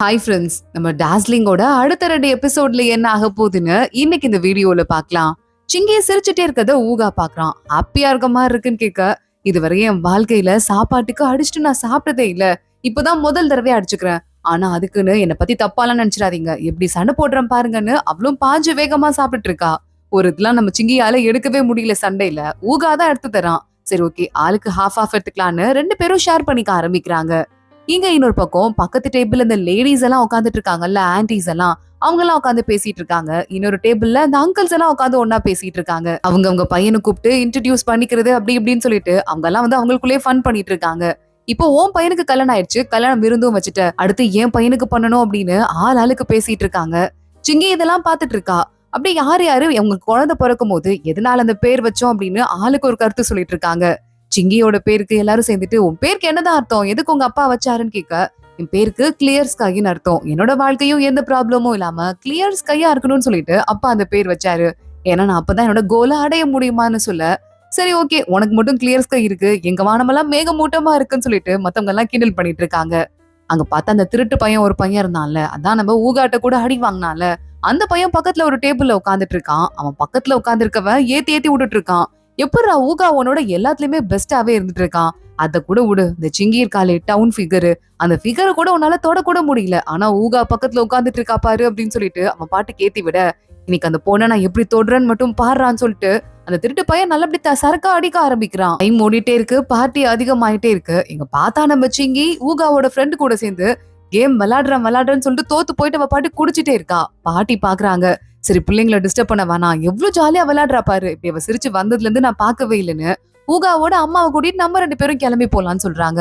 Hi friends, நம்ம டாஸ்லிங்கோட அடுத்த 2 எபிசோட்ல என்ன ஆக போகுதுன்னு இன்னைக்கு இந்த வீடியோல பார்க்கலாம். சிங்கிய சிரிச்சுட்டே இருக்கத ஊகா பார்க்கறான். ஹாப்பியா இருக்க மாதிரி இருக்குன்னு கேட்க, இதுவரை என் வாழ்க்கையில சாப்பாட்டுக்கு அடிச்சுட்டு நான் சாப்பிட்டதே இல்ல. இப்பதான் முதல் தடவை அடிச்சுக்கிறேன். ஆனா அதுக்குன்னு என்னை பத்தி தப்பாலாம் நினைச்சிடாதீங்க. எப்படி சண்டை போடுறேன் பாருங்கன்னு அவளும் பாஞ்சு வேகமா சாப்பிட்டுட்டு இருக்கா. ஒரு இதெல்லாம் நம்ம சிங்கியால எடுக்கவே முடியல சண்டையில. ஊகா தான் எடுத்து தரான். சரி ஓகே, ஆளுக்கு ஹாஃப் எடுத்துக்கலான்னு 2 பேரும் ஷேர் பண்ணிக்க ஆரம்பிக்கிறாங்க. இங்க இன்னொரு பக்கம் பக்கத்து டேபிள் இந்த லேடிஸ் எல்லாம் உட்காந்துட்டு இருக்காங்கல்ல, ஆன்டிஸ் எல்லாம் அவங்க எல்லாம் உட்காந்து பேசிட்டு இருக்காங்க. இன்னொரு டேபிள்ல இந்த அங்கிள்ஸ் எல்லாம் உட்காந்து ஒன்னா பேசிட்டு இருக்காங்க. அவங்க பையனை கூப்பிட்டு இன்ட்ரடியூஸ் பண்ணிக்கிறது அப்படி இப்படின்னு சொல்லிட்டு அவங்க எல்லாம் அவங்களுக்குள்ளே ஃபன் பண்ணிட்டு இருக்காங்க. இப்போ உன் பையனுக்கு கல்யாணம் ஆயிடுச்சு, கல்யாணம் விருந்தும் வச்சுட்ட, அடுத்து என் பையனுக்கு பண்ணணும் அப்படின்னு ஆளுக்கு பேசிட்டு இருக்காங்க. சிங்கி இதெல்லாம் பாத்துட்டு இருக்கா. அப்படி யாரு அவங்க குழந்தை பிறக்கும் போது எதனால அந்த பேர் வச்சோம் அப்படின்னு ஆளுக்கு ஒரு கருத்து சொல்லிட்டு இருக்காங்க. சிங்கியோட பேருக்கு எல்லாரும் சேர்ந்துட்டு உன் பேருக்கு என்னதான் அர்த்தம், எதுக்கு உங்க அப்பா வச்சாருன்னு கேட்க, என் பேருக்கு கிளியர் ஸ்கைன்னு அர்த்தம், என்னோட வாழ்க்கையும் எந்த ப்ராப்ளமும் இல்லாம கிளியர் ஸ்கையா இருக்கணும்னு சொல்லிட்டு அப்பா அந்த பேர் வச்சாரு. ஏன்னா நான் அப்பதான் என்னோட கோலை அடைய முடியுமான்னு சொல்ல, சரி ஓகே உனக்கு மட்டும் கிளியர் ஸ்கை இருக்கு, எங்க வானமெல்லாம் மேகமூட்டமா இருக்குன்னு சொல்லிட்டு மத்தவங்க எல்லாம் கிண்டல் பண்ணிட்டு இருக்காங்க. அங்க பார்த்தா அந்த திருட்டு பையன் ஒரு பையன் இருந்தான்ல, அதான் நம்ம ஊகாட்ட கூட அடி வாங்கினால, அந்த பையன் பக்கத்துல ஒரு டேபிள்ல உட்காந்துட்டு இருக்கான். அவன் பக்கத்துல உட்கார்ந்து இருக்கவன் ஏத்தி ஏத்தி விட்டுட்டு இருக்கான். எப்படா ஊகா உன்னோட எல்லாத்துலயுமே பெஸ்டாவே இருந்துட்டு இருக்கான், அத கூட விடு, இந்த சிங்கி இருக்காளே டவுன் ஃபிகரு, அந்த ஃபிகரை கூட உன்னால தொட கூட முடியல, ஆனா ஊகா பக்கத்துல உட்காந்துட்டு இருக்கா பாரு அப்படின்னு சொல்லிட்டு அவன் பாட்டுக்கு ஏத்தி விட, இன்னைக்கு அந்த பொண்ணை நான் எப்படி தொடுறேன்னு மட்டும் பாடுறான்னு சொல்லிட்டு அந்த திருட்டு பையன் நல்லபடி சரக்கா அடிக்க ஆரம்பிக்கிறான். டைம் ஓடிட்டே இருக்கு, பார்ட்டி அதிகமாயிட்டே இருக்கு. இங்க பார்த்தா நம்ம சிங்கி ஊகாவோட ஃப்ரெண்டு கூட சேர்ந்து கேம் விளையாடுறேன்னு சொல்லிட்டு தோத்து போயிட்டு அவ பாட்டு குடிச்சிட்டே இருக்கா. பாட்டி பாக்குறாங்க. சரி பிள்ளைங்களை டிஸ்டர்ப் பண்ண வேணாம், எவ்வளவு ஜாலியா விளையாடுறா பாரு, இப்படி அவ சிரிச்சு வந்ததுல இருந்து நான் பார்க்கவே இல்லைன்னு ஊகாவோட அம்மாவை கூட்டிட்டு நம்ம 2 பேரும் கிளம்பி போலான்னு சொல்றாங்க.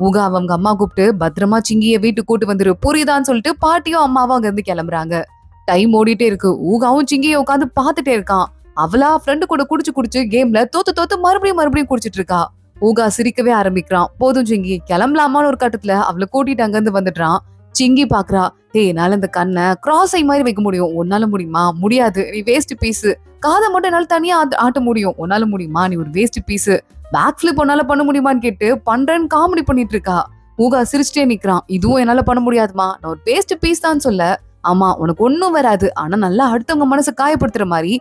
ஊகா அவங்க அம்மா கூப்பிட்டு பத்திரமா சிங்கிய வீட்டுக்கு கூட்டு வந்துரு புரியுதான்னு சொல்லிட்டு பாட்டியும் அம்மாவும் அங்க இருந்து கிளம்புறாங்க. டைம் ஓடிட்டே இருக்கு. ஊகாவும் சிங்கிய உட்காந்து பாத்துட்டே இருக்கான். அவளா ஃப்ரெண்டு கூட குடிச்சு கேம்ல தோத்து மறுபடியும் குடிச்சிட்டு இருக்கா. ஊகா சிரிக்கவே ஆரம்பிக்கிறான். போதும் சிங்கி கிளம்பலாமான்னு ஒரு கட்டத்துல அவளை கூட்டிட்டு அங்க இருந்து வந்துடுறான். சிங்கி பாக்குறா, என்னால இந்த கண்ணை கிராஸ் ஐ மாதிரி வைக்க முடியும், உன்னால முடியுமா? முடியாது, நீ வேஸ்ட் பீஸ். காதை மட்டும் என்னால தனியா ஆட்ட முடியும், உன்னால முடியுமா? நீ ஒரு வேஸ்ட் பீஸ். பேக் ஃபிளிப் உன்னால பண்ண முடியுமான்னு கேட்டு பண்றேன்னு காமெடி பண்ணிட்டு இருக்கா. ஊகா சிரிச்சிட்டே நிக்கிறான். இதுவும் என்னால பண்ண முடியாதுமா, நான் ஒரு வேஸ்ட் பீஸ் தான் சொல்ல, ஆமா உனக்கு ஒன்னும் வராது, ஆனா நல்லா அடுத்தவங்க மனசை காயப்படுத்துற மாதிரி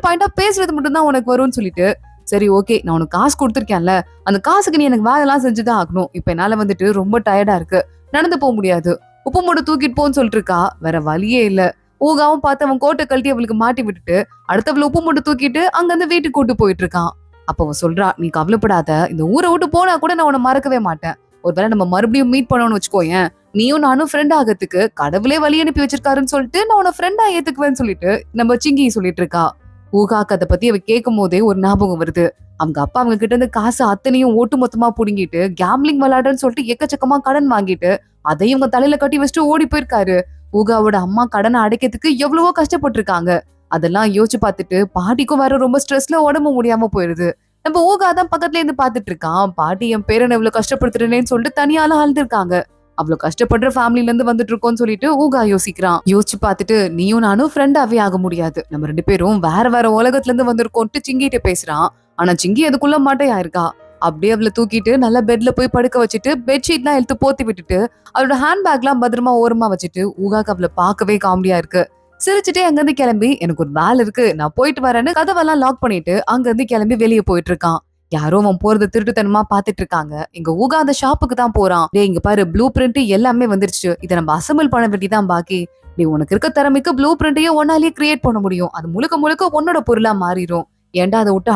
பாயிண்டா பேசுறது மட்டும் தான் உனக்கு வரும்னு சொல்லிட்டு, சரி ஓகே நான் உனக்கு காசு கொடுத்துருக்கேன்ல, அந்த காசுக்கு நீ எனக்கு வேலைலாம் செஞ்சுதான் ஆகணும். இப்ப என்னால ரொம்ப டயர்டா இருக்கு, நடந்து போக முடியாது, உப்பு மட்டும் தூக்கிட்டு போன்னு சொல்லிட்டு இருக்கா. வேற வழியே இல்ல. ஊகாவும் பார்த்து அவன் கோட்டை கழட்டி அவளுக்கு மாட்டி விட்டுட்டு அடுத்தவள உப்பு மட்டும் தூக்கிட்டு அங்க இருந்து வீட்டுக்கு கூட்டு போயிட்டு இருக்கான். அப்ப அவன் சொல்றா, நீ கவலைப்படாத, இந்த ஊரை விட்டு போனா கூட நான் உன்னை மறக்கவே மாட்டேன். ஒருவேளை நம்ம மறுபடியும் மீட் பண்ணணும்னு வச்சுக்கோயேன், நீயும் நானும் ஃப்ரெண்ட் ஆகிறதுக்கு கடவுளே வழி அனுப்பி வச்சிருக்காருன்னு சொல்லிட்டு நான் உன்னை ஃப்ரெண்டா ஏத்துக்குவேன்னு சொல்லிட்டு நம்ம சிங்கி சொல்லிட்டு இருக்கா. ஊகாக்கு அதை பத்தி அவ கேட்கும் போதே ஒரு ஞாபகம் வருது. அவங்க அப்பா அவங்க கிட்ட இருந்து காசு அத்தனையும் ஓட்டு மொத்தமா புடுங்கிட்டு கேம்லிங் விளையாடுன்னு சொல்லிட்டு எக்கச்சக்கமா கடன் வாங்கிட்டு அதையும் இவங்க தலையில கட்டி வச்சுட்டு ஓடி போயிருக்காரு. ஊகாவோட அம்மா கடனை அடைக்கிறதுக்கு எவ்வளவோ கஷ்டப்பட்டு இருக்காங்க. அதெல்லாம் யோசிச்சு பார்த்துட்டு பாட்டிக்கும் வேற ரொம்ப ஸ்ட்ரெஸ்ல உடம்பு முடியாம போயிருது. நம்ம ஊகா தான் பக்கத்துல இருந்து பாத்துட்டு இருக்கான். பாட்டி என் பேரனை எவ்வளவு கஷ்டப்படுத்துறேன்னு சொல்லிட்டு தனியால அழுதுருக்காங்க. அவ்வளவு கஷ்டப்படுற ஃபேமிலில இருந்து வந்துட்டு இருக்கோம்னு சொல்லிட்டு ஊகா யோசிக்கிறான். யோசிச்சு பார்த்துட்டு நீயும் நானும் ஃப்ரெண்டாவே ஆக முடியாது, நம்ம 2 பேரும் வேற உலகத்துல இருந்து வந்திருக்கோம்ட்டு சிங்கிட்ட பேசுறான். ஆனா சிங்கி அதுக்குள்ள மாட்டையா இருக்கா. அப்படியே அவளை தூக்கிட்டு நல்லா பெட்ல போய் படுக்க வச்சுட்டு பெட்ஷீட்லாம் எடுத்து போத்தி விட்டுட்டு அவளோட ஹேண்ட்பேக் எல்லாம் பத்திரமா ஓரமா வச்சுட்டு ஊகாக்கு அவளை பார்க்கவே காமெடியா இருக்கு. சிரிச்சுட்டே அங்க இருந்து கிளம்பி எனக்கு ஒரு வேலை இருக்கு நான் போயிட்டு வரேன்னு கதவெல்லாம் லாக் பண்ணிட்டு அங்க இருந்து கிளம்பி வெளியே போயிட்டு இருக்கான். யாரோ அவன் போறது திருட்டுத்தனமா பாத்துட்டு இருக்காங்க. இங்க ஊகா அந்த ஷாப்புக்கு தான் போறான். டேய் இங்க பாரு, ப்ளூ பிரிண்ட் எல்லாமே வந்துருச்சு, இதை நம்ம அசம்பிள் பண்ண வேண்டிதான் பாக்கி. நீ உனக்கு இருக்க திறமைக்கு ப்ளூ பிரிண்டையே ஒன்னாலேயே கிரியேட் பண்ண முடியும், அது முழுக்க உன்னோட பொருளா மாறிடும். ஏன்டா அதை விட்டு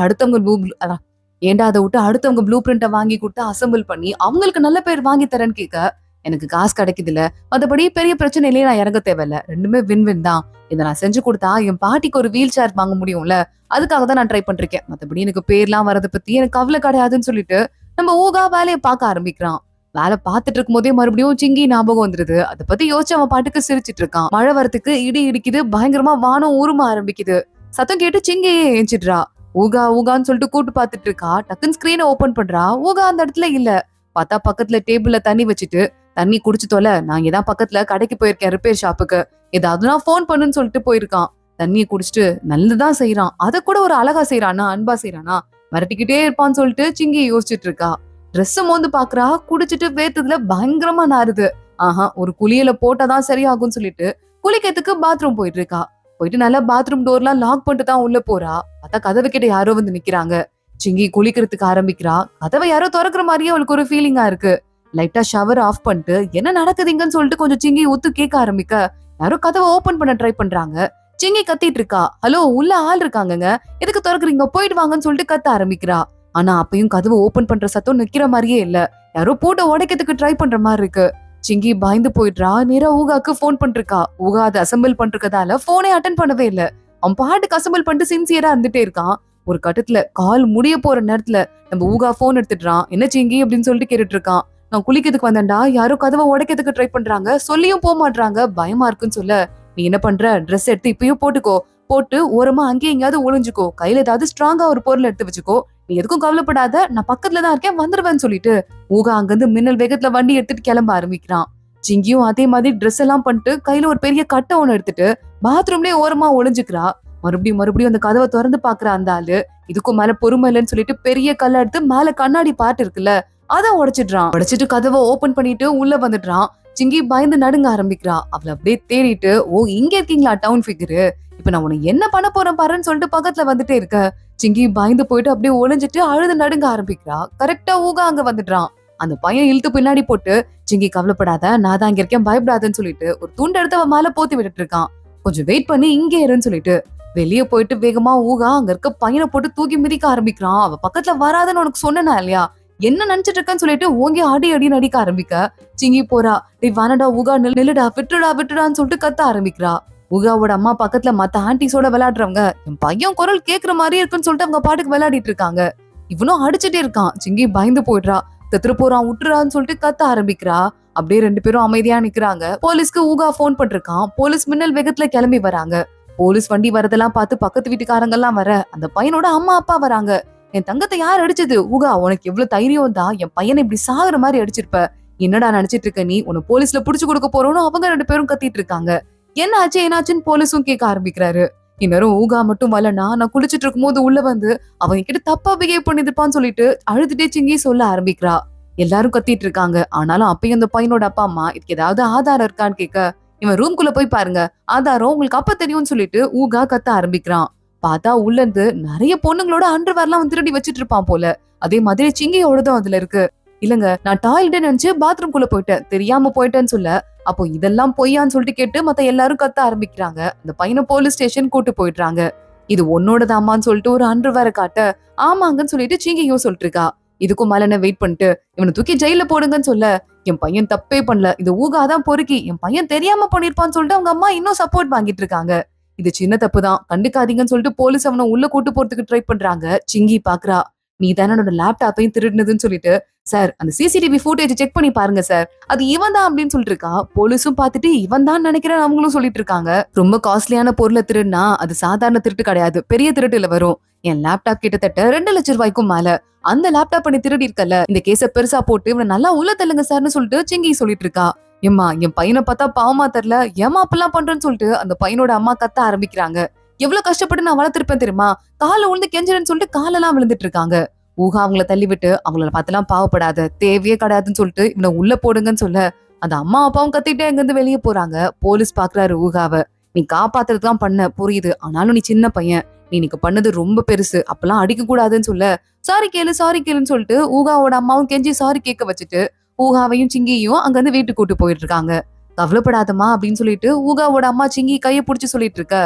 அடுத்தவங்க ப்ளூ பிரிண்ட வாங்கி கொடுத்து அசம்பிள் பண்ணி அவங்களுக்கு நல்ல பேர் வாங்கி தரேன்னு கேட்க, எனக்கு காசு கிடைக்குது இல்ல, மற்றபடி பெரிய பிரச்சனையிலேயே நான் இறங்க தேவையில்ல, ரெண்டுமே வின் தான். இதை நான் செஞ்சு கொடுத்தா என் பாட்டிக்கு ஒரு வீல் சேர் வாங்க முடியும்ல, அதுக்காக தான் நான் ட்ரை பண்றேன், மற்றபடி எனக்கு பேர்லாம் வரதை பத்தி எனக்கு கவலை கிடையாதுன்னு சொல்லிட்டு நம்ம ஊகா வேலையை பார்க்க ஆரம்பிக்கிறான். வேலை பார்த்துட்டு இருக்கும் போதே மறுபடியும் சிங்கி ஞாபகம் வந்துருது. அதை பத்தி யோசிச்சு அவன் பாட்டுக்கு சிரிச்சிட்டு இருக்கான். மழை வரத்துக்கு இடி இடிக்குது, பயங்கரமா வானம் ஊருமா ஆரம்பிக்குது. சத்தம் கேட்டு சிங்கியே ஏஞ்சிடுறா. ஊகான்னு சொல்லிட்டு கூட்டு பாத்துட்டு இருக்கா. டக்குன்னு ஸ்கிரீனை ஓபன் பண்றா. ஊகா அந்த இடத்துல இல்ல. பார்த்தா பக்கத்துல டேபிள்ல தண்ணி வச்சுட்டு, தண்ணி குடிச்சு தொலை, நான் இங்கதான் பக்கத்துல கடைக்கு போயிருக்கேன் ரிப்பேர் ஷாப்புக்கு, ஏதாவது நான் போன் பண்ணுன்னு சொல்லிட்டு போயிருக்கான். தண்ணியை குடிச்சிட்டு நல்லதான் செய்யறான். அதை கூட ஒரு அழகா செய்யறானா, அன்பா செய்யறானா, மிரட்டிக்கிட்டே இருப்பான்னு சொல்லிட்டு சிங்கி யோசிச்சுட்டு இருக்கா. ட்ரெஸ் மோந்து பாக்குறா. குடிச்சிட்டு வேத்ததுல பயங்கரமா நாறுது. ஆஹா ஒரு குளியல போட்டாதான் சரியாகும்னு சொல்லிட்டு குளிக்கிறதுக்கு பாத்ரூம் போயிட்டு இருக்கா. போயிட்டு நல்லா பாத்ரூம் டோர்லாம் லாக் பண்ணிட்டு தான் உள்ள போறா. பார்த்தா கதவு கிட்ட யாரோ வந்து நிக்கிறாங்க. சிங்கி குளிக்கிறதுக்கு ஆரம்பிக்கிறா. கதவை யாரோ திறக்கிற மாதிரியே அவளுக்கு ஒரு ஃபீலிங்கா இருக்கு. லைட்டா ஷவர் ஆஃப் பண்ணிட்டு என்ன நடக்குதுங்கன்னு சொல்லிட்டு கொஞ்சம் சிங்கி ஒத்து கேட்க ஆரம்பிக்க யாரோ கதவை ஓபன் பண்ண ட்ரை பண்றாங்க. சிங்கி கத்திட்டு இருக்கா. ஹலோ உள்ள ஆள் இருக்காங்கங்க, எதுக்கு திறக்குறீங்க, போயிட்டு வாங்கன்னு சொல்லிட்டு கத்த ஆரம்பிக்கிறா. ஆனா அப்பயும் கதவை ஓபன் பண்ற சத்தம் நிக்கிற மாதிரியே இல்ல. யாரோ போட்டு உடைக்கிறதுக்கு ட்ரை பண்ற மாதிரி இருக்கு. சிங்கி பயந்து போயிடுறா. நேரா ஊகாக்கு போன் பண்ணிருக்கா. ஊகா அதை அசம்பிள் பண்றதால போனே அட்டன் பண்ணவே இல்ல. அவன் பாட்டுக்கு அசம்பிள் பண்ணிட்டு சின்சியரா இருந்துட்டே இருக்கான். ஒரு கட்டத்துல கால் முடிய போற நேரத்துல நம்ம ஊகா போன் எடுத்துடுறான். என்ன சிங்கி அப்படின்னு சொல்லிட்டு கேட்டுட்டு இருக்கான். நான் குளிக்கிறதுக்கு வந்தேன்டா, யாரோ கதவை உடைக்கிறதுக்கு ட்ரை பண்றாங்க, சொல்லியும் போக மாட்டாங்க, பயமா இருக்குன்னு சொல்ல, நீ என்ன பண்ற, ட்ரெஸ் எடுத்து இப்பயும் போட்டுக்கோ, போட்டு ஓரமா அங்கேயும் எங்கேயாவது ஒளிஞ்சுக்கோ, கையில ஏதாவது ஸ்ட்ராங்கா ஒரு பொருள் எடுத்து வச்சுக்கோ, நீ எதுக்கும் கவலைப்படாத, நான் பக்கத்துலதான் இருக்கேன், வந்துருவேன்னு சொல்லிட்டு ஊகா அங்கிருந்து மின்னல் வேகத்துல வண்டி எடுத்துட்டு கிளம்ப ஆரம்பிக்கிறான். சிங்கியும் அதே மாதிரி ட்ரெஸ் எல்லாம் பண்ணிட்டு கையில ஒரு பெரிய கட்டை ஒண்ணு எடுத்துட்டு பாத்ரூம்லயே ஓரமா ஒளிஞ்சுக்கிறா. மறுபடியும் அந்த கதவை திறந்து பாக்குற அந்த ஆளு இதுக்கும் மேல பொறுமை இல்லைன்னு சொல்லிட்டு பெரிய கல்ல எடுத்து மேல கண்ணாடி பாட்டு இருக்குல்ல அதை உடைச்சிடுறான். உடைச்சிட்டு கதவை ஓபன் பண்ணிட்டு உள்ள வந்துடுறான். சிங்கி பயந்து நடுங்க ஆரம்பிக்கிறா. அவளை அப்படியே தேடிட்டு, ஓ இங்க இருக்கீங்களா டவுன் ஃபிகரு, இப்ப நான் உனக்கு என்ன பண்ண போறேன் பாருன்னு சொல்லிட்டு பக்கத்துல வந்துட்டே இருக்க. சிங்கி பயந்து போயிட்டு அப்படியே ஒளிஞ்சிட்டு அழுது நடுங்க ஆரம்பிக்கிறா. கரெக்டா ஊகா அங்க வந்துடுறான். அந்த பையன் இழுத்து பின்னாடி போட்டு, சிங்கி கவலைப்படாத, நான் தான் இங்க இருக்கேன், பயப்படாதுன்னு சொல்லிட்டு ஒரு துண்டு எடுத்து அவன் மேல போத்தி விட்டுட்டு இருக்கான். கொஞ்சம் வெயிட் பண்ணி இங்கே இருன்னு சொல்லிட்டு வெளியே போயிட்டு வேகமா ஊகா அங்க இருக்க பையனை போட்டு தூக்கி மிதிக்க ஆரம்பிக்கிறான். அவ பக்கத்துல வராதுன்னு உனக்கு சொன்னா இல்லையா, என்ன நினைச்சிட்டு இருக்கன்னு சொல்லிட்டு ஓங்கி அடி நடிக்க ஆரம்பிக்க சிங்கி போறா. நீ வானடா ஊகா, நில்லுடா, விட்டுடான்னு சொல்லிட்டு கத்த ஆரம்பிக்கிறா. ஊகாவோட அம்மா பக்கத்துல மத்த ஆன்டிஸோட விளையாடுறவங்க என் பையன் குரல் கேக்குற மாதிரி இருக்குன்னு சொல்லிட்டு அவங்க பாட்டுக்கு விளையாடிட்டு இருக்காங்க. இவனும் அடிச்சுட்டே இருக்கான். சிங்கி பயந்து போயிடுறா. செத்துரு போறான், விட்டுறான்னு சொல்லிட்டு கத்த ஆரம்பிக்கிறா. அப்படியே ரெண்டு பேரும் அமைதியா நிக்கிறாங்க. போலீஸ்க்கு ஊகா போன் பண்ணிருக்கான். போலீஸ் மின்னல் வேகத்துல கிளம்பி வராங்க. போலீஸ் வண்டி வரதெல்லாம் பார்த்து பக்கத்து வீட்டுக்காரங்க எல்லாம் வர அந்த பையனோட அம்மா அப்பா வராங்க. என் தங்கத்தை யார் அடிச்சது, ஊகா உனக்கு எவ்வளவு தைரியம் தான் என் பையனை இப்படி சாகுற மாதிரி அடிச்சிருப்ப, என்னடா நினைச்சிட்டு இருக்க நீ, உன்னை போலீஸ்ல புடிச்சு கொடுக்க போறோம்னு அவங்க ரெண்டு பேரும் கத்திட்டு இருக்காங்க. என்ன ஆச்சு என்னாச்சுன்னு போலீஸும் கேட்க ஆரம்பிக்கிறாரு. இந்நேரம் ஊகா மட்டும் வரலனா நான் குளிச்சிட்டு இருக்கும் போது உள்ள வந்து அவங்க கிட்ட தப்பா பிஹேவ் பண்ணிருப்பான்னு சொல்லிட்டு அழுதுட்டே சிங்கி சொல்ல ஆரம்பிக்கிறா. எல்லாரும் கத்திட்டு இருக்காங்க. ஆனாலும் அப்பயும் அந்த பையனோட அப்பா அம்மா இதுக்கு ஏதாவது ஆதாரம் இருக்கான்னு கேட்க, இவன் ரூம்குள்ள போய் பாருங்க, ஆதாரம் உங்களுக்கு அப்ப தெரியும்னு சொல்லிட்டு ஊகா கத்த ஆரம்பிக்கிறான். பார்த்தா உள்ள இருந்து நிறைய பொண்ணுங்களோட அண்டர்வேர்லாம் திருடி வச்சிட்டு இருப்பான் போல. அதே மாதிரி சிங்கியோடதும் அதுல இருக்கு. இல்லங்க, நான் டாய்லெட் நினைச்சு பாத்ரூம் குள்ள போயிட்டேன், தெரியாம போயிட்டேன்னு சொல்ல, அப்போ இதெல்லாம் பொய்யான்னு சொல்லிட்டு கேட்டு மத்த எல்லாரும் கத்த ஆரம்பிக்கிறாங்க. அந்த பையனை போலீஸ் ஸ்டேஷன் கூட்டு போயிடுறாங்க. இது உன்னோடதாமான்னு சொல்லிட்டு ஒரு அண்டர்வேரை காட்ட, ஆமாங்கன்னு சொல்லிட்டு சிங்கியும் சொல்லிட்டு இருக்கா. இதுக்கும் மேல என்ன வெயிட் பண்ணிட்டு இவனை தூக்கி ஜெயில போடுங்கன்னு சொல்ல, என் பையன் தப்பே பண்ணல, இது ஊகாதான் பொறுக்கி, என் பையன் தெரியாம பண்ணிருப்பான்னு சொல்லிட்டு அவங்க அம்மா இன்னும் சப்போர்ட் வாங்கிட்டு இருக்காங்க. இது சின்ன தப்பு தான், கண்டுக்காதீங்கன்னு சொல்லிட்டு போலீஸ் அவனை உள்ள கூட்டு போறதுக்கு ட்ரை பண்றாங்க. சிங்கி பாக்குறா. நீ தானே என்னோட லேப்டாப்பையும் திருடுனதுன்னு சொல்லிட்டு, சார் அந்த சிசிடிவி ஃபுட்டேஜ் செக் பண்ணி பாருங்க சார், அது இவன் தான் அப்படின்னு சொல்லிட்டு இருக்கா. போலீஸும் பார்த்துட்டு இவன் தான் நினைக்கிறேன் அவங்களும் சொல்லிட்டு இருக்காங்க. ரொம்ப காஸ்ட்லியான பொருளை திருடுனா அது சாதாரண திருட்டு கிடையாது, பெரிய திருட்டுல வரும். என் லேப்டாப் கிட்டத்தட்ட 2 லட்சம் ரூபாய்க்கும் மேல. அந்த லேப்டாப் பண்ணி திருடி இருக்கல, இந்த கேஸ பெருசா போட்டு இவனை நல்லா உள்ள தள்ளுங்க சார்னு சொல்லிட்டு சிங்கி சொல்லிட்டு இருக்கா. எம்மா என் பையனை பார்த்தா பாவமா தெரியல, ஏமா அப்பெல்லாம் பண்றேன்னு சொல்லிட்டு அந்த பையனோட அம்மா கத்த ஆரம்பிக்கிறாங்க. எவ்வளவு கஷ்டப்பட்டு நான் வளர்த்திருப்பேன் தெரியுமா, கால விழுந்து கெஞ்சுறேன்னு சொல்லிட்டு காலெல்லாம் விழுந்துட்டு இருக்காங்க. ஊகா அவங்கள தள்ளி விட்டு அவங்கள பார்த்தெல்லாம் பாவப்படாத, தேவையே கிடையாதுன்னு சொல்லிட்டு இவனை உள்ள போடுங்கன்னு சொல்ல, அந்த அம்மா அப்பாவும் கத்திட்டே அங்க இருந்து வெளியே போறாங்க. போலீஸ் பாக்குறாரு ஊகாவை. நீ காப்பாத்துறதுதான் பண்ண புரியுது, ஆனாலும் நீ சின்ன பையன், நீ இன்னைக்கு பண்ணது ரொம்ப பெருசு, அப்பெல்லாம் அடிக்க கூடாதுன்னு சொல்ல, சாரி கேளுன்னு சொல்லிட்டு ஊகாவோட அம்மாவும் கெஞ்சி சாரி கேட்க வச்சுட்டு ஊகாவையும் சிங்கியும் அங்க இருந்து வீட்டுக்கு கூட்டு போயிட்டு இருக்காங்க. கவலைப்படாதமா அப்படின்னு சொல்லிட்டு ஊகாவோட அம்மா சிங்கி கையை புடிச்சு சொல்லிட்டு இருக்க,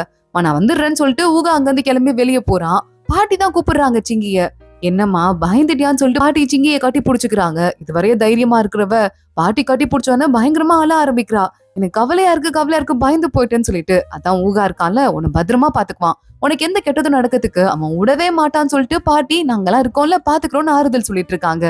நான் வந்துடுறேன்னு சொல்லிட்டு ஊகா அங்க இருந்து கிளம்பி வெளியே போறான். பாட்டி தான் கூப்பிடுறாங்க சிங்கிய. என்னம்மா பயந்துட்டியான்னு சொல்லிட்டு பாட்டி சிங்கிய கட்டி புடிச்சுக்கிறாங்க. இதுவரைய தைரியமா இருக்கிறவ பாட்டி கட்டி புடிச்சோன்னு பயங்கரமா அழ ஆரம்பிக்கிறா. எனக்கு கவலையா இருக்கு பயந்து போயிட்டேன்னு சொல்லிட்டு, அதான் ஊகா இருக்கான்ல, உன்னை பத்திரமா பாத்துக்குவான், உனக்கு எந்த கெட்டதும் நடக்கிறதுக்கு அவன் விடவே மாட்டான்னு சொல்லிட்டு பாட்டி நாங்கெல்லாம் இருக்கோம்ல பாத்துக்கிறோம்னு ஆறுதல் சொல்லிட்டு இருக்காங்க.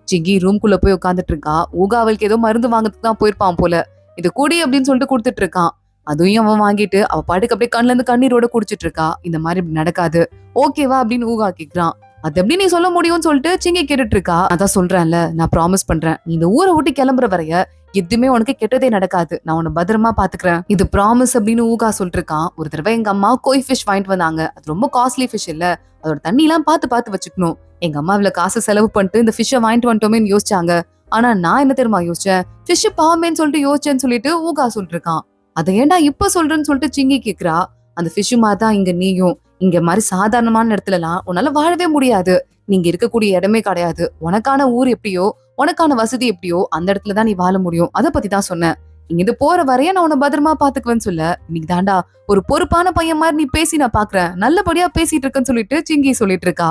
சிங்கி ரூம்குள்ள போய் உட்காந்துட்டு இருக்கா. ஊகா அவளுக்கு ஏதோ மருந்து வாங்கறதுக்கு தான் போயிருப்பான் போல. இது குடி அப்படின்னு சொல்லிட்டு கொடுத்துட்டு இருக்கான். அதையும் அவன் வாங்கிட்டு அவ பாட்டுக்கு அப்படியே கண்ணுல இருந்து கண்ணீரோட குடிச்சிட்டு இருக்கா. இந்த மாதிரி இப்படி நடக்காது, ஓகேவா அப்படின்னு ஊகா கேக்குறான். அது எப்படி நீ சொல்ல முடியும்னு சொல்லிட்டு சிங்கி கேட்டுட்டு இருக்கா. அதான் சொல்றேன்ல, நான் ப்ராமிஸ் பண்றேன், நீ இந்த ஊரை விட்டு கிளம்புற வரைய எதுவுமே உனக்கு கெட்டதே நடக்காது, நான் உன்னை பத்திரமா பாத்துக்கிறேன், இது ப்ராமிஸ் அப்படின்னு ஊகா சொல்லிட்டு இருக்கான். ஒரு தடவை எங்க அம்மா கோய் ஃபிஷ் வாங்கிட்டு வந்தாங்க. அது ரொம்ப காஸ்ட்லி ஃபிஷ் இல்ல, அதோட தண்ணி எல்லாம் பார்த்து வச்சுக்கணும். எங்க அம்மா இவ்வளவு காசு செலவு பண்ணிட்டு இந்த ஃபிஷ்ஷை வாங்கிட்டு வந்துட்டோமேன்னு யோசிச்சாங்க. ஆனா நான் என்ன தெரியுமா யோசிச்சேன், ஃபிஷ் பாவமேன்னு சொல்லிட்டு யோசிச்சேன்னு சொல்லிட்டு ஊகா சொல்லிட்டு இருக்கான். அதை ஏன்டா இப்ப சொல்றேன்னு சொல்லிட்டு சிங்கி கேக்குறா. அந்த ஃபிஷ் மாதிரிதான் இங்க நீயும். இங்க மாதிரி சாதாரணமான இடத்துல எல்லாம் உன்னால வாழவே முடியாது. நீங்க இருக்கக்கூடிய இடமே கிடையாது. உனக்கான ஊர் எப்படியோ, உனக்கான வசதி எப்படியோ அந்த இடத்துலதான் நீ வாழ முடியும். அதை பத்தி தான் சொன்னேன். இங்க இது போற வரைய நான் உன்னை பத்திரமா பாத்துக்குவேன்னு சொல்ல, இன்னைக்கு தாண்டா ஒரு பொறுப்பான பையன் மாதிரி நீ பேசி நான் பாக்குறேன், நல்லபடியா பேசிட்டு இருக்கேன்னு சொல்லிட்டு சிங்கி சொல்லிட்டு இருக்கா.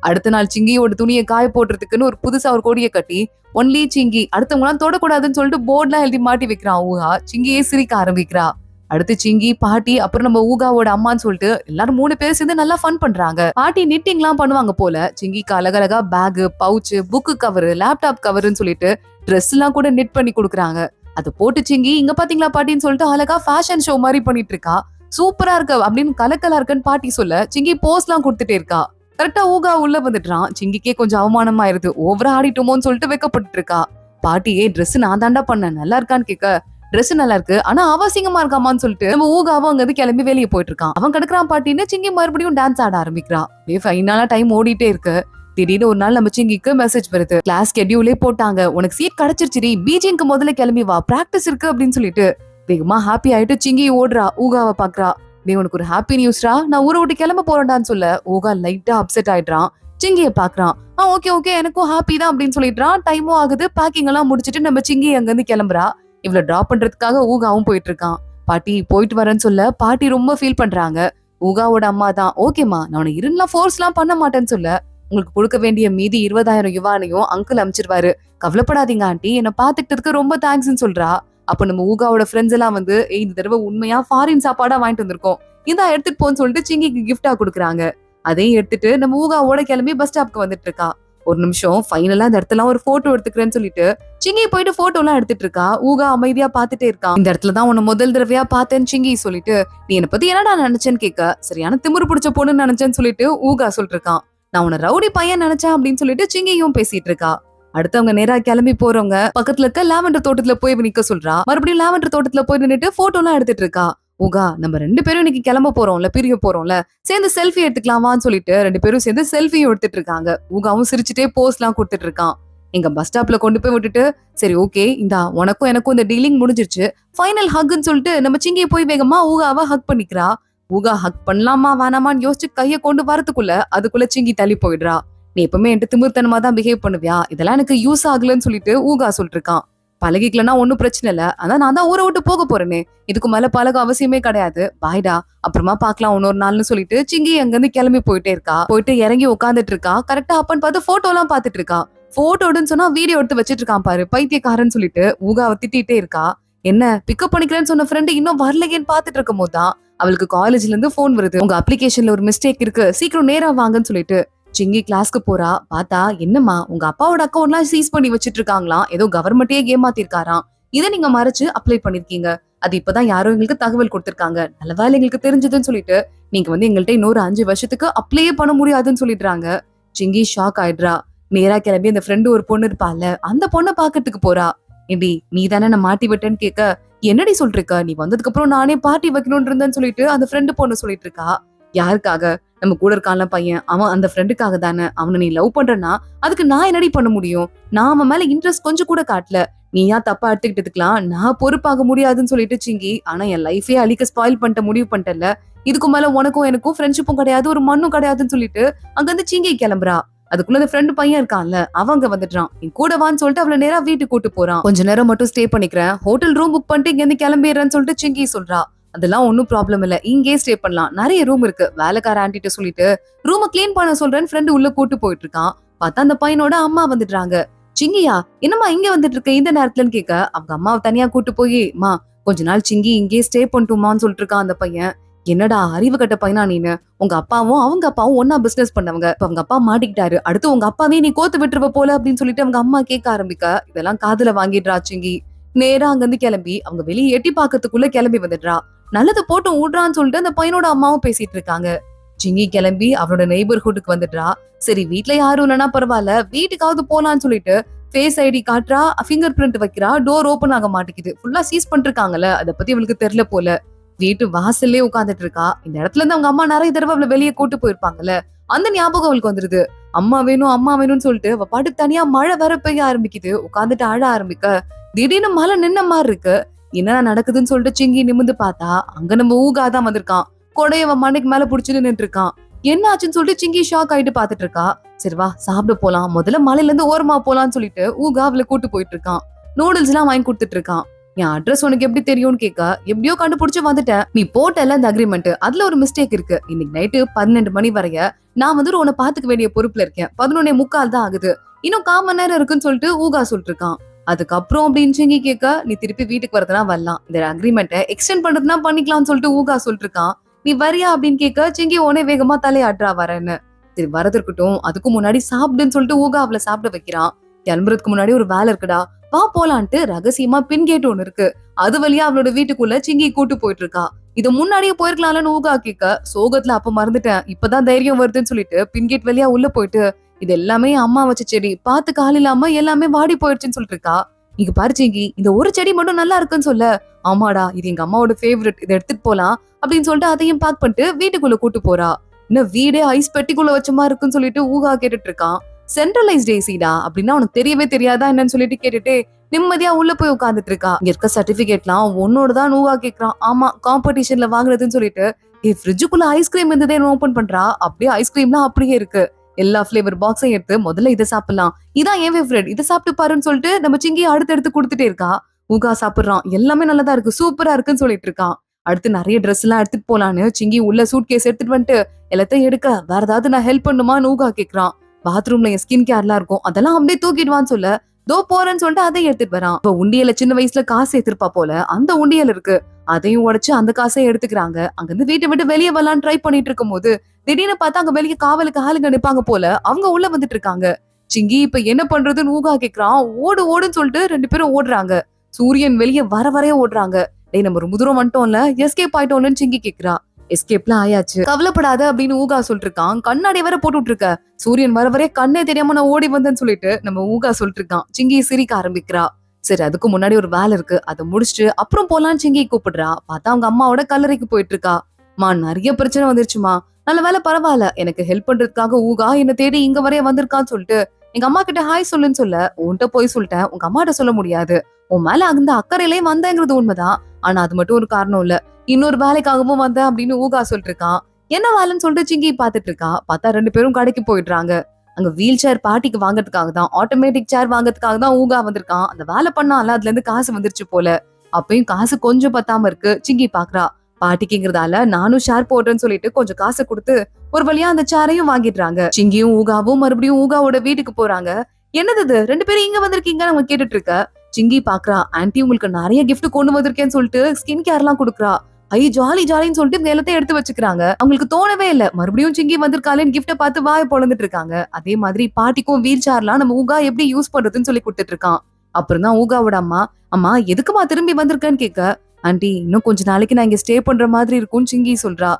அடுத்த நாள் சிங்கியோட துணியை காய போடுறதுக்குன்னு ஒரு புதுசா ஒரு கொடியை கட்டி ஒன்லி சிங்கி, அடுத்தவங்க எல்லாம் தொடக்கூடாதுன்னு சொல்லிட்டு போர்ட்லாம் எழுதி மாட்டி வைக்கிறான் ஊகா. சிங்கியே சிரிக்க ஆரம்பிக்கிறா. அடுத்து சிங்கி, பாட்டி, அப்புறம் நம்ம ஊகாவோட அம்மான்னு சொல்லிட்டு எல்லாரும் 3 பேர் சேர்ந்து நல்லா ஃபன் பண்றாங்க. பாட்டி நிட்டிங் எல்லாம் பண்ணுவாங்க போல. சிங்கிக்கு அழகழகா bag, pouch, book cover, laptop கவர்னு சொல்லிட்டு ட்ரெஸ் எல்லாம் கூட நிட் பண்ணி கொடுக்குறாங்க. அதை போட்டு சிங்கி, இங்க பாத்தீங்களா பாட்டின்னு சொல்லிட்டு அழகா ஃபேஷன் ஷோ மாதிரி பண்ணிட்டு இருக்கா. சூப்பரா இருக்கு அப்படின்னு கலக்கலா இருக்குன்னு பாட்டி சொல்ல சிங்கி போஸ் எல்லாம் கொடுத்துட்டே இருக்கா. கரெக்டா ஊகா உள்ள வந்துட்டான். சிங்கிக்கே கொஞ்சம் அவமானமாயிருது. ஓவரா ஆடிட்டோமோன்னு சொல்லிட்டு வைக்கப்பட்டு இருக்கா. பாட்டியே, ட்ரெஸ் நான் தாண்டா பண்ணேன், நல்லா இருக்கான்னு கேட்க, ட்ரெஸ் நல்லா இருக்கு ஆனா அவசியமா இருக்காமான்னு சொல்லிட்டு நம்ம ஊகாவும் அங்க கிளம்பி வெளியே போயிட்டு இருக்கான். அவன் கிடக்குறான் பாட்டின்னு சிங்கி மறுபடியும் டான்ஸ் ஆட ஆரம்பிக்கிறான். ஃபைனலா டைம் ஓடிட்டே இருக்கு. திடீர்னு ஒரு நாள் நம்ம சிங்கிக்கு மெசேஜ் வருது. கிளாஸ் ஸ்கெட்யூலே போட்டாங்க, உனக்கு சீட் கிடைச்சிருச்சு, பிஜிங்க்கு முதல்ல கிளம்பி வா, பிராக்டிஸ் இருக்கு அப்படின்னு சொல்லிட்டு வேகமா ஹாப்பி ஆயிட்டு சிங்கி ஓடுறா. ஊகாவை பாக்குறா. நீ உனக்கு ஒரு ஹாப்பி நியூஸ்ரா, நான் ஊரை விட்டு கிளம்ப போறேன்டான்னு சொல்ல ஊகா லைட்டா அப்செட் ஆயிடுறான். சிங்கியை பாக்குறான். ஓகே ஓகே எனக்கும் ஹாப்பி தான் அப்படின்னு சொல்லிடுறான். டைமும் ஆகுது. பேக்கிங் எல்லாம் முடிச்சிட்டு நம்ம சிங்கி அங்க இருந்து கிளம்புறா. இவ்வளவு டிராப் பண்றதுக்காக ஊகாவும் போயிட்டு இருக்கான். பாட்டி போயிட்டு வரேன்னு சொல்ல பாட்டி ரொம்ப ஃபீல் பண்றாங்க. ஊகாவோட அம்மா தான், ஓகேமா நான் உன இருந்தெல்லாம் ஃபோர்ஸ் எல்லாம் பண்ண மாட்டேன்னு சொல்ல, உங்களுக்கு கொடுக்க வேண்டிய மீதி 20,000 யுவானையும் அங்கிள் அமைச்சிருவாரு, கவலைப்படாதீங்க ஆண்டி, என்ன பாத்துக்கிட்டதுக்கு ரொம்ப தேங்க்ஸ்ன்னு சொல்றா. அப்ப நம்ம ஊகாவோட ஃப்ரெண்ட்ஸ் எல்லாம் வந்து இந்த தடவை உண்மையா ஃபாரின் சாப்பாடா வாங்கிட்டு வந்திருக்கோம், இதா எடுத்துட்டு போன்னு சொல்லிட்டு சிங்கிக்கு கிஃப்டா கொடுக்குறாங்க. அதையும் எடுத்துட்டு நம்ம ஊகாவோட கிளம்பி பஸ் ஸ்டாப்க்கு வந்துட்டு இருக்கா. ஒரு நிமிஷம், ஃபைனலா இந்த இடத்துல ஒரு போட்டோ எடுத்துக்கிறேன்னு சொல்லிட்டு சிங்கி போயிட்டு போட்டோ எல்லாம் எடுத்துட்டு இருக்கா. ஊகா அமைதியா பாத்துட்டே இருக்கான். இந்த இடத்துலதான் உன்னை முதல் தடவையா பார்த்தேன்னு சிங்கி சொல்லிட்டு, நீ என்ன பத்தி என்னடா நினைச்சேன்னு கேட்க, சரியான திமிரு பிடிச்ச பொண்ணுன்னு நினைச்சேன்னு சொல்லிட்டு ஊகா சொல்லிட்டு இருக்கான். நான் உன்னை ரவுடி பையன் நினைச்சேன் அப்படின்னு சொல்லிட்டு சிங்கியும் பேசிட்டு இருக்கா. அடுத்தவங்க நேரா கிளம்பி போறவங்க பக்கத்துல இருக்க லாவெண்டர் தோட்டத்துல போய் நிக்க சொல்றா. மறுபடியும் லாவெண்டர் தோட்டத்துல போய் நின்னுட்டு போட்டோ எல்லாம் எடுத்துட்டு இருக்கா. ஊகா, நம்ம 2 பேரும் இன்னைக்கு கிளம்ப போறோம்ல, பிரிய போறோம்ல, சேர்ந்து செல்ஃபி எடுத்துக்கலாமான்னு சொல்லிட்டு 2 பேரும் சேர்ந்து செல்ஃபியும் எடுத்துட்டு இருக்காங்க. ஊகாவும் சிரிச்சுட்டே போஸ் எல்லாம் கொடுத்துட்டு இருக்கான். எங்க பஸ் ஸ்டாப்ல கொண்டு போய் விட்டுட்டு, சரி ஓகே இந்தா உனக்கும் எனக்கும் இந்த டீலிங் முடிஞ்சிருச்சு, ஃபைனல் ஹக்னு சொல்லிட்டு நம்ம சிங்கியை போய் வேகமா ஊகாவை ஹக் பண்ணிக்கிறா. ஊகா ஹக் பண்ணலாமா வேணாமான்னு யோசிச்சு கைய கொண்டு வரதுக்குள்ள அதுக்குள்ள சிங்கி தள்ளி போயிடுறா. நீ எப்பவுமே என்கிட்ட திமிர்த்தனமா தான் பிஹேவ் பண்ணுவியா, இதெல்லாம் எனக்கு யூஸ் ஆகலன்னு சொல்லிட்டு ஊகா சொல்லிட்டு இருக்கான். பழகிக்கலன்னா ஒன்னும் பிரச்சனை இல்ல, அதான் நான் தான் ஊரை விட்டு போக போறேனே, இதுக்கு மேல பழக அவசியமே கிடையாது, பாய்டா, அப்புறமா பாக்கலாம் இன்னொரு நாள்னு சொல்லிட்டு சிங்கி அங்க இருந்து கிளம்பி போயிட்டே இருக்கா. போயிட்டு இறங்கி உட்காந்துட்டு இருக்கா. கரெக்டா அப்பன்னு பார்த்து போட்டோ எல்லாம் பாத்துட்டு இருக்கா. போட்டோன்னு சொன்னா வீடியோ எடுத்து வச்சிட்டு இருக்கான் பாரு, பைத்தியக்காரன்னு சொல்லிட்டு ஊகாவை திட்டிட்டே இருக்கா. என்ன பிக்கப் பண்ணிக்கிறேன்னு சொன்ன ஃப்ரெண்டு இன்னும் வரலையேன்னு பாத்துட்டு இருக்கும் போதுதான் அவளுக்கு காலேஜ்ல இருந்து போன் வருது. உங்க அப்ளிகேஷன்ல ஒரு மிஸ்டேக் இருக்கு, சீக்கிரம் நேரா வாங்கன்னு சொல்லிட்டு. சிங்கி கிளாஸ்க்கு போறா. பார்த்தா, என்னம்மா உங்க அப்பாவோட அக்கௌண்ட்லாம் சீஸ் பண்ணி வச்சிட்டு இருக்காங்களாம், ஏதோ கவர்மெண்டே ஏமாத்திருக்காராம், இதை நீங்க மறைச்சு அப்ளை பண்ணிருக்கீங்க, அது இப்பதான் யாரோ எங்களுக்கு தகவல் கொடுத்திருக்காங்க, நல்ல வேலை எங்களுக்கு தெரிஞ்சதுன்னு சொல்லிட்டு நீங்க வந்து எங்கள்கிட்ட இன்னொரு 5 வருஷத்துக்கு அப்ளையே பண்ண முடியாதுன்னு சொல்லிடுறாங்க. சிங்கி ஷாக் ஆயிடுறா. நேரா கிளம்பி அந்த ஃப்ரெண்டு ஒரு பொண்ணு இருப்பால, அந்த பொண்ணை பாக்கிறதுக்கு போறா. ஏண்டி நீ தானே நான் மாட்டி விட்டேன்னு கேட்க, என்னடி சொல்லிருக்க, நீ வந்ததுக்கு அப்புறம் நானே பார்ட்டி வைக்கணும்னு இருந்தேன்னு சொல்லிட்டு அந்த ஃப்ரெண்டு பொண்ணு சொல்லிட்டு இருக்கா. யாருக்காக? நம்ம கூட இருக்கான்ல பையன், அவன் அந்த ஃப்ரெண்டுக்காக தானே. அவனை நீ லவ் பண்றனா அதுக்கு நான் என்னடி பண்ண முடியும், நான் அவன் மேல இன்ட்ரெஸ்ட் கொஞ்சம் கூட காட்டல, நீயா தப்பா எடுத்துக்கிட்டதுக்கலாம் நான் பொறுப்பாக முடியாதுன்னு சொல்லிட்டு சிங்கி, ஆனா என் லைஃபே அழிக்க ஸ்பாயில் பண்ணிட்ட முடிவு பண்ணிட்டல, இதுக்கு மேல உனக்கும் எனக்கும் ஃப்ரெண்ட்ஷிப்பும் கிடையாது, ஒரு மண்ணும் கிடையாதுன்னு சொல்லிட்டு அங்க இருந்து சிங்கி கிளம்புறா. அதுக்குள்ள அந்த ஃப்ரெண்டு பையன் இருக்கான்ல, அவங்க வந்துட்டான். நீ கூட வான்னு சொல்லிட்டு அவளை நேரா வீட்டுக்கு கூட்டு போறான். கொஞ்ச நேரம் மட்டும் ஸ்டே பண்ணிக்கிறேன், ஹோட்டல் ரூம் புக் பண்ணிட்டு இங்க இருந்து கிளம்பிடுறேன்னு சொல்லிட்டு சிங்கி சொல்றா. அதெல்லாம் ஒன்னும் ப்ராப்ளம் இல்ல, இங்கே ஸ்டே பண்ணலாம், நிறைய ரூம் இருக்கு, வேலைக்கார ஆண்டிட்ட சொல்லிட்டு ரூமை கிளீன் பண்ண சொல்றேன்னு ஃப்ரெண்டு உள்ள கூட்டு போயிட்டு இருக்கான். பார்த்தா அந்த பையனோட அம்மா வந்துடுறாங்க. சிங்கியா, என்னம்மா இங்க வந்துட்டு இருக்க இந்த நேரத்துலன்னு கேட்க, அவங்க அம்மாவை தனியா கூட்டு போய், மா கொஞ்ச நாள் சிங்கி இங்கே ஸ்டே பண்ணிட்டுமான்னு சொல்லிட்டு இருக்கான் அந்த பையன். என்னடா அறிவு கட்ட பையனா நீனு, உங்க அப்பாவும் அவங்க அப்பாவும் ஒன்னா பிசினஸ் பண்ணவங்க, இப்ப அவங்க அப்பா மாட்டிக்கிட்டாரு, அடுத்து உங்க அப்பாவே நீ கோத்து விட்டுருவ போல அப்படின்னு சொல்லிட்டு அவங்க அம்மா கேட்க ஆரம்பிக்க, இதெல்லாம் காதுல வாங்கிடுறா சிங்கி. நேரா அங்க இருந்து கிளம்பி அவங்க வெளியே எட்டி பாக்கிறதுக்குள்ள கிளம்பி வந்துடுறா. நல்லது போட்டு விடுறான்னு சொல்லிட்டு அந்த பையனோட அம்மாவும் பேசிட்டு இருக்காங்க. சிங்கி கிளம்பி அவனோட நெய்பர்ஹுட்டுக்கு வந்துடுறா. சரி வீட்டுல யாரும் இல்லைன்னா பரவாயில்ல, வீட்டுக்காவது போலான்னு சொல்லிட்டு ஃபேஸ் ஐடி காட்டுறா, ஃபிங்கர் பிரிண்ட் வைக்கிறா. டோர் ஓபன் ஆக மாட்டேங்குது, ஃபுல்லா சீஸ் பண்ணிருக்காங்கல்ல, அதை பத்தி அவளுக்கு தெரியல போல. வீட்டு வாசல்லே உட்காந்துட்டு இருக்கா. இந்த இடத்துல இருந்து அவங்க அம்மா நிறைய தடவை அவளை வெளியே கூட்டு போயிருப்பாங்கல்ல, அந்த ஞாபகம் அவளுக்கு வந்துருது. அம்மா வேணும் அம்மா வேணும்னு சொல்லிட்டு அவ பாட்டுக்கு தனியா மழை வர பெய்ய ஆரம்பிக்குது. உட்காந்துட்டு அழ ஆரம்பிக்க திடீர்னு மழை நின்ன மாதிரி இருக்கு. என்ன நடக்குதுன்னு சொல்லிட்டு சிங்கி நிமிந்து பார்த்தா அங்க நம்ம ஊகா தான் வந்திருக்கான். கொடைய அவன் மண்டைக்கு மேல புடிச்சு நின்னுட்டு இருக்கான். என்ன ஆச்சுன்னு சொல்லிட்டு சிங்கி ஷாக் ஆயிட்டு பாத்துட்டு இருக்கா. சரி வா சாப்பிட போலாம், முதல்ல மலையில இருந்து ஓரமா போலான்னு சொல்லிட்டு ஊகா அவளை கூட்டு போயிட்டு இருக்கான். நூடுல்ஸ் எல்லாம் வாங்கி கொடுத்துட்டு இருக்கான். என் அட்ரஸ் உனக்கு எப்படி தெரியும்னு கேட்க, எப்படியோ கண்டுபிடிச்சு வந்துட்டேன். நீ போட்டல இந்த அக்ரிமெண்ட், அதுல ஒரு மிஸ்டேக் இருக்கு. இன்னைக்கு நைட்டு 12 மணி வரைய நான் உன்னை பாத்துக்க வேண்டிய பொறுப்புல இருக்கேன். 11:45 தான் ஆகுது. இன்னும் 1/4 மணி நேரம் இருக்குன்னு சொல்லிட்டு ஊகா சொல்லிட்டு இருக்கான். அதுக்கப்புறம் அப்படின்னு சிங்கி கேட்க, நீ திருப்பி வீட்டுக்கு வரதுனா வரலாம், இந்த அக்ரிமெண்ட்டை எக்ஸ்டெண்ட் பண்றதுனா பண்ணிக்கலாம்னு சொல்லிட்டு ஊகா சொல்லிட்டு இருக்கான். நீ வரியா அப்படின்னு கேட்க, சிங்கி உடனே வேகமா தலையாடுறா வரேன்னு. சரி வரது இருக்கட்டும், அதுக்கு முன்னாடி சாப்பிடுன்னு சொல்லிட்டு ஊகா அவளை சாப்பிட வைக்கிறான். கிளம்புறதுக்கு முன்னாடி ஒரு வேலை இருக்குடா, வா போலான்ட்டு ரகசியமா பின் கேட் ஒண்ணு இருக்கு, அது வழியா அவளோட வீட்டுக்குள்ள சிங்கி கூட்டு போயிட்டு இருக்கா. இது முன்னாடியே போயிருக்கலாம்னு ஊகா கேட்க, சோகத்துல அப்ப மறந்துட்டேன், இப்பதான் தைரியம் வருதுன்னு சொல்லிட்டு பின்கேட் வழியா உள்ள போயிட்டு, இது எல்லாமே அம்மா வச்ச செடி, பார்த்து கால் இல்லாம எல்லாமே வாடி போயிடுச்சுன்னு சொல்லிட்டு இருக்கா. இங்க பாரு சிங்கி, இந்த ஒரு செடி மட்டும் நல்லா இருக்குன்னு சொல்ல, ஆமாடா இது எங்க அம்மாவோட ஃபேவரட், இதை எடுத்துட்டு போலாம் அப்படின்னு சொல்லிட்டு அதையும் பேக் பண்ணிட்டு வீட்டுக்குள்ள கூட்டு போறா. இன்னும் வீடே ஐஸ் பெட்டிக்குள்ள வச்ச மாதிரி இருக்குன்னு சொல்லிட்டு ஊகா கேட்டுட்டு இருக்கான். சென்ட்ரலைஸ்ட் ஏசிடா அப்படின்னா உனக்கு தெரியவே தெரியாதா என்னன்னு சொல்லிட்டு கேட்டுட்டு நிம்மதியா உள்ள போய் உட்காந்துட்டு இருக்கா. இங்க இருக்க சர்டிபிகேட்லாம் உன்னோட தான் ஊகா கேக்குறான். ஆமா காம்படிஷன்ல வாங்குறதுன்னு சொல்லிட்டு ஃப்ரிட்ஜுக்குள்ள ஐஸ்கிரீம் இருந்ததே ஓபன் பண்றா. அப்படியே ஐஸ்கிரீம்லாம் அப்படியே இருக்கு. எல்லா பிளேவர் பாக்ஸையும் எடுத்து முதல்ல இதை சாப்பிடலாம், இதான் என் ஃபேவரட், இதை சாப்பிட்டு பாருன்னு சொல்லிட்டு நம்ம சிங்கி அடுத்து கொடுத்துட்டே இருக்கா. ஊகா சாப்பிடுறான். எல்லாமே நல்லதா இருக்கு, சூப்பரா இருக்குன்னு சொல்லிட்டு இருக்கான். அடுத்து நிறைய ட்ரெஸ் எல்லாம் எடுத்துட்டு போலான்னு சிங்கி உள்ள சூட் கேஸ் எடுத்துட்டு வந்துட்டு எல்லாத்தையும் எடுக்க, வேற ஏதாவது நான் ஹெல்ப் பண்ணுமான்னு ஊகா கேக்குறான். பாத்ரூம்ல என் ஸ்கின் கேர்லாம் இருக்கும், அதெல்லாம் அப்படியே தூக்கிடுவான்னு சொல்ல, தோ போறேன்னு சொல்லிட்டு அதை எடுத்துட்டு வரான். இப்ப உண்டியல சின்ன வயசுல காசு எடுத்திருப்பா போல, அந்த உண்டியல் இருக்கு, அதையும் உடைச்சு அந்த காசை எடுத்துக்கிறாங்க. அங்க இருந்து வீட்டை விட்டு வெளியே வரலான்னு ட்ரை பண்ணிட்டு இருக்கும் போது திடீர்னு பார்த்தா அங்க வெளியே காவலுக்கு ஆளுங்க நிப்பாங்க போல, அவங்க உள்ள வந்துட்டு இருக்காங்க. சிங்கி இப்ப என்ன பண்றதுன்னு ஊகா கேக்குறான். ஓடு ஓடுன்னு சொல்லிட்டு 2 பேரும் ஓடுறாங்க. சூரியன் வெளியே வரைய ஓடுறாங்க. டேய் நம்ம ரொம்ப தூரம் வந்துட்டோம்ல, எஸ்கேப் ஆயிட்டோம்னு சிங்கி கேக்குறா. எஸ்கேப்லாம் ஆயாச்சு, கவலைப்படாத அப்படின்னு ஊகா சொல்லிட்டு இருக்கான். கண்ணாடி வேற போட்டுட்டு இருக்க, சூரியன் வர கண்ணே தெரியாம நான் ஓடி வந்தேன்னு சொல்லிட்டு நம்ம ஊகா சொல்லிட்டு இருக்கான். சிங்கி சிரிக்க ஆரம்பிக்கிறா. சரி அதுக்கு முன்னாடி ஒரு வேலை இருக்கு, அதை முடிச்சுட்டு அப்புறம் போலான்னு சிங்கி கூப்பிடுறா. பார்த்தா அவங்க அம்மாவோட கல்லறைக்கு போயிட்டு இருக்கா. மா நிறைய பிரச்சனை வந்துருச்சுமா, நல்ல வேலை பரவாயில்ல, எனக்கு ஹெல்ப் பண்றதுக்காக ஊகா என்ன தேடி இங்க வரைய வந்திருக்கான்னு சொல்லிட்டு எங்க அம்மா கிட்ட ஹாய் சொல்லுன்னு சொல்ல, உன்கிட்ட போய் சொல்லிட்டேன், உங்க அம்மாட்ட சொல்ல முடியாது, உன் மேல அந்த அக்கறையிலேயே வந்தேங்கிறது உண்மைதான், ஆனா அது மட்டும் ஒரு காரணம் இல்ல, இன்னொரு வேலைக்காகவும் வந்தேன் அப்படின்னு ஊகா சொல்லிட்டு இருக்கான். என்ன வேலைன்னு சொல்லிட்டு சிங்கி பாத்துட்டு இருக்கா. பார்த்தா 2 பேரும் கடைக்கு போயிடுறாங்க. அங்க வீல் சேர் பாட்டிக்கு வாங்கறதுக்காக தான், ஆட்டோமேட்டிக் சேர் வாங்கறதுக்காக தான் ஊகா வந்திருக்கான். அந்த வேலை பண்ணால அதுல இருந்து காசு வந்துருச்சு போல. அப்பயும் காசு கொஞ்சம் பத்தாம இருக்கு. சிங்கி பாக்குறா. பாட்டிக்குங்கிறதால நானும் ஷேர் போடுறேன்னு சொல்லிட்டு கொஞ்சம் காசை கொடுத்து ஒரு வழியா அந்த சேரையும் வாங்கிடுறாங்க. சிங்கியும் ஊகாவும் மறுபடியும் ஊகாவோட வீட்டுக்கு போறாங்க. என்னது 2 பேரும் இங்க வந்திருக்கீங்கன்னு அவங்க கேட்டுட்டு இருக்க. சிங்கி பாக்குறா. ஆன்ட்டி உங்களுக்கு நிறைய கிஃப்ட் கொண்டு வந்திருக்கேன்னு சொல்லிட்டு ஸ்கின் கேர் எல்லாம் கொடுக்குறா. ஐ ஜாலி ஜாலின்னு சொல்லிட்டு எல்லாத்தையும் எடுத்து வச்சுக்கிறாங்க. அவங்களுக்கு தோணவே இல்ல மறுபடியும் சிங்கி வந்திருக்காளேன்னு கிஃப்ட பார்த்து வாய பொழந்துட்டு இருக்காங்க. அதே மாதிரி பாட்டிக்கும் வீல் சேர்லாம் நம்ம ஊகா எப்படி யூஸ் பண்றதுன்னு சொல்லி கொடுத்துட்டு இருக்கான். அப்புறம் தான் ஊகாவோட அம்மா, அம்மா எதுக்குமா திரும்பி வந்திருக்கேன்னு கேட்க, ஆண்டி இன்னும் கொஞ்ச நாளைக்கு நான் இங்க ஸ்டே பண்ற மாதிரி இருக்கும்னு சிங்கி சொல்றா.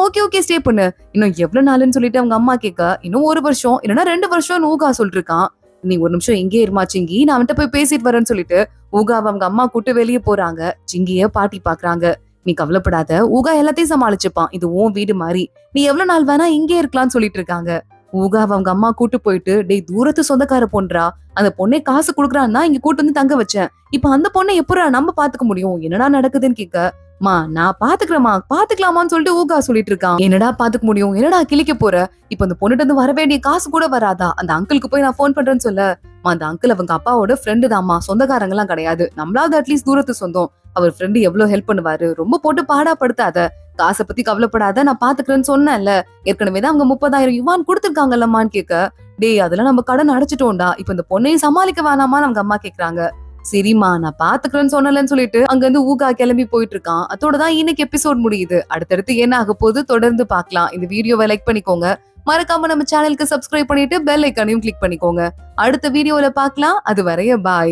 ஓகே ஓகே ஸ்டே பண்ணு, இன்னும் எவ்வளவு நாளுன்னு சொல்லிட்டு அவங்க அம்மா கேட்க, இன்னும் 1 வருஷம் இல்லைன்னா 2 வருஷம் ஊகா சொல்லிருக்கான். நீ ஒரு நிமிஷம் எங்கே இருமா சிங்கி, நான் அவன்கிட்ட போய் பேசிட்டு வரேன்னு சொல்லிட்டு ஊகாவை அவங்க அம்மா கூட்டு வெளியே போறாங்க. சிங்கிய பாட்டி பாக்குறாங்க. நீ கவலைப்படாத, ஊகா எல்லாத்தையும் சமாளிச்சுப்பான், இது உன் வீடு மாதிரி, நீ எவ்வளவு நாள் வேணா இங்கே இருக்கலாம்னு சொல்லிட்டு இருக்காங்க. ஊகாவை அவங்க அம்மா கூட்டு போயிட்டு, டேய் தூரத்து சொந்தக்கார பொண்ணுடா, அந்த பொண்ணை காசு குடுக்குறான்னா இங்க கூட்டு வந்து தங்க வச்சேன், இப்ப அந்த பொண்ணை எப்படா நம்ம பாத்துக்க முடியும், என்னடா நடக்குதுன்னு கேட்க, மா நான் பாத்துக்கிறேமா பாத்துக்கலாமான்னு சொல்லிட்டு ஊகா சொல்லிட்டு இருக்கான். என்னடா பாத்துக்க முடியும், என்னடா கிளிக்க போற, இப்ப அந்த பொண்ணுட்டு வந்து வர வேண்டிய காசு கூட வராதா, அந்த அங்கிளுக்கு போய் நான் போன் பண்றேன்னு சொல்ல, அந்த அங்கிள் அவங்க அப்பாவோட ஃப்ரெண்டு தான்மா, சொந்தக்காரங்க எல்லாம் கிடையாது, நம்மளாவது அட்லீஸ்ட் தூரத்து சொந்தம், அவர் ஃப்ரெண்டு எவ்வளவு ஹெல்ப் பண்ணுவாரு, ரொம்ப போட்டு பாடா படுத்தாத, காசை பத்தி கவலைப்படாத, நான் பாத்துக்கிறேன்னு சொன்னேன்ல, ஏற்கனவேதான் அவங்க 30,000 யுவான் கொடுத்திருக்காங்கல்லம்மான்னு கேட்க, டேய் அதெல்லாம் நம்ம கடன் அடைச்சிட்டோம்டா, இப்ப இந்த பொண்ணையும் சமாளிக்க வேணாமான்னு அவங்க அம்மா கேக்குறாங்க. சரிம்மா நான் பாத்துக்கிறேன்னு சொன்னலன்னு சொல்லிட்டு அங்க இருந்து ஊகா கிளம்பி போயிட்டு இருக்கான். அதோடதான் இன்னைக்கு எபிசோட் முடியுது. அடுத்தடுத்து என்ன ஆக போது தொடர்ந்து பார்க்கலாம். இந்த வீடியோவை லைக் பண்ணிக்கோங்க, மறக்காம நம்ம சேனலுக்கு சப்ஸ்கிரைப் பண்ணிட்டு பெல் ஐக்கானையும் கிளிக் பண்ணிக்கோங்க. அடுத்த வீடியோல பார்க்கலாம். அது வரைய பாய்.